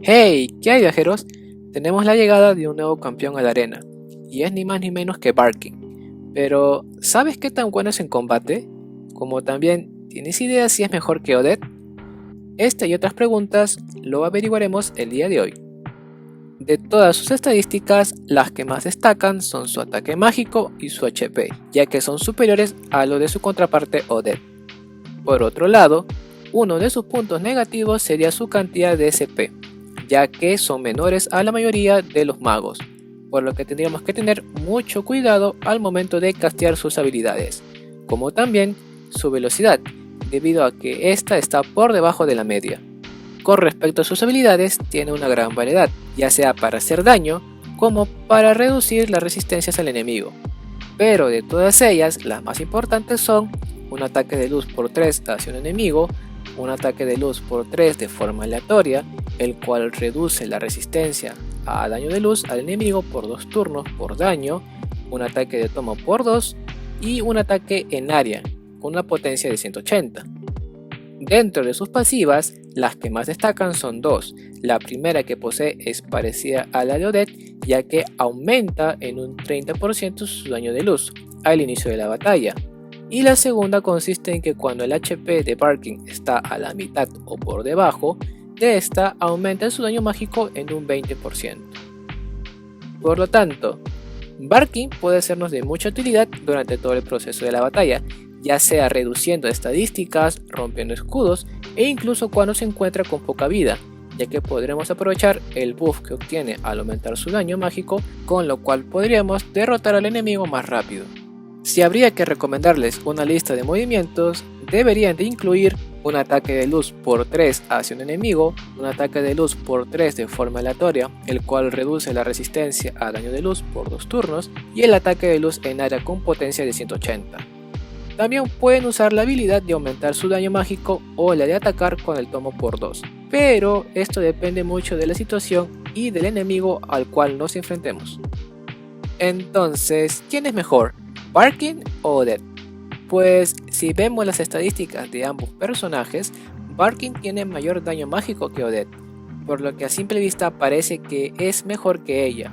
Hey, ¿qué hay, viajeros? Tenemos la llegada de un nuevo campeón a la arena, y es ni más ni menos que Barking. Pero, ¿sabes qué tan bueno es en combate? Como también, ¿tienes idea si es mejor que Odette? Esta y otras preguntas lo averiguaremos el día de hoy. De todas sus estadísticas, las que más destacan son su ataque mágico y su HP, ya que son superiores a lo de su contraparte Odette. Por otro lado, uno de sus puntos negativos sería su cantidad de SP, ya que son menores a la mayoría de los magos, por lo que tendríamos que tener mucho cuidado al momento de castear sus habilidades, como también su velocidad, debido a que esta está por debajo de la media. Con respecto a sus habilidades, tiene una gran variedad, ya sea para hacer daño como para reducir las resistencias al enemigo. Pero de todas ellas, las más importantes son un ataque de luz por 3 hacia un enemigo, un ataque de luz por 3 de forma aleatoria, el cual reduce la resistencia a daño de luz al enemigo por 2 turnos por daño, un ataque de tomo por 2 y un ataque en área con una potencia de 180. Dentro de sus pasivas, las que más destacan son dos. La primera que posee es parecida a la de Odette, ya que aumenta en un 30% su daño de luz al inicio de la batalla. Y la segunda consiste en que cuando el HP de Barking está a la mitad o por debajo de esta, aumenta su daño mágico en un 20%. Por lo tanto, Barking puede sernos de mucha utilidad durante todo el proceso de la batalla, ya sea reduciendo estadísticas, rompiendo escudos e incluso cuando se encuentra con poca vida, ya que podremos aprovechar el buff que obtiene al aumentar su daño mágico, con lo cual podríamos derrotar al enemigo más rápido. Si habría que recomendarles una lista de movimientos, deberían de incluir un ataque de luz por 3 hacia un enemigo, un ataque de luz por 3 de forma aleatoria, el cual reduce la resistencia a daño de luz por 2 turnos, y el ataque de luz en área con potencia de 180. También pueden usar la habilidad de aumentar su daño mágico o la de atacar con el tomo por 2, pero esto depende mucho de la situación y del enemigo al cual nos enfrentemos. Entonces, ¿quién es mejor? ¿Barking o Odette? Pues si vemos las estadísticas de ambos personajes, Barking tiene mayor daño mágico que Odette, por lo que a simple vista parece que es mejor que ella,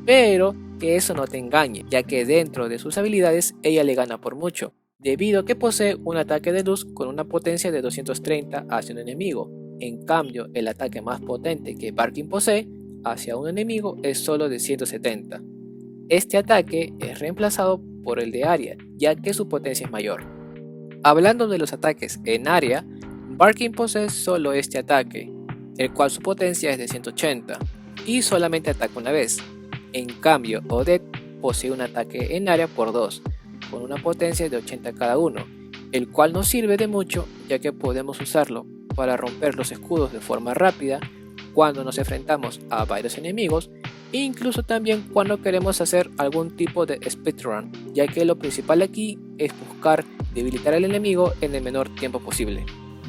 pero que eso no te engañe, ya que dentro de sus habilidades ella le gana por mucho, debido a que posee un ataque de luz con una potencia de 230 hacia un enemigo. En cambio, el ataque más potente que Barking posee hacia un enemigo es solo de 170. Este ataque es reemplazado por el de área, ya que su potencia es mayor. Hablando de los ataques en área, Barking posee solo este ataque, el cual su potencia es de 180, y solamente ataca una vez. En cambio, Odette posee un ataque en área por 2, con una potencia de 80 cada uno, el cual nos sirve de mucho, ya que podemos usarlo para romper los escudos de forma rápida cuando nos enfrentamos a varios enemigos, e incluso también cuando queremos hacer algún tipo de speedrun, ya que lo principal aquí es buscar debilitar al enemigo en el menor tiempo posible.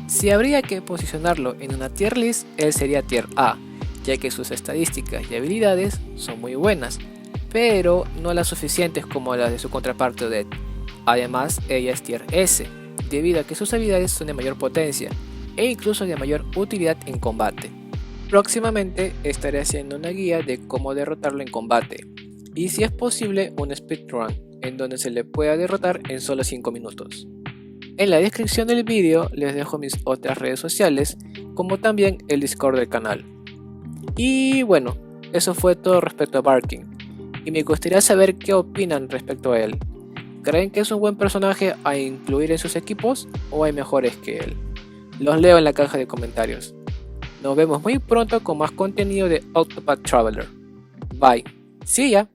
Si habría que posicionarlo en una tier list, él sería tier A, ya que sus estadísticas y habilidades son muy buenas, pero no las suficientes como las de su contraparte Odette. Además, ella es tier S, debido a que sus habilidades son de mayor potencia e incluso de mayor utilidad en combate. Próximamente estaré haciendo una guía de cómo derrotarlo en combate, y si es posible un speedrun, en donde se le pueda derrotar en solo 5 minutos. En la descripción del vídeo les dejo mis otras redes sociales, como también el Discord del canal. Y bueno, eso fue todo respecto a Barking, y me gustaría saber qué opinan respecto a él. ¿Creen que es un buen personaje a incluir en sus equipos o hay mejores que él? Los leo en la caja de comentarios. Nos vemos muy pronto con más contenido de Octopath Traveler. Bye. See ya.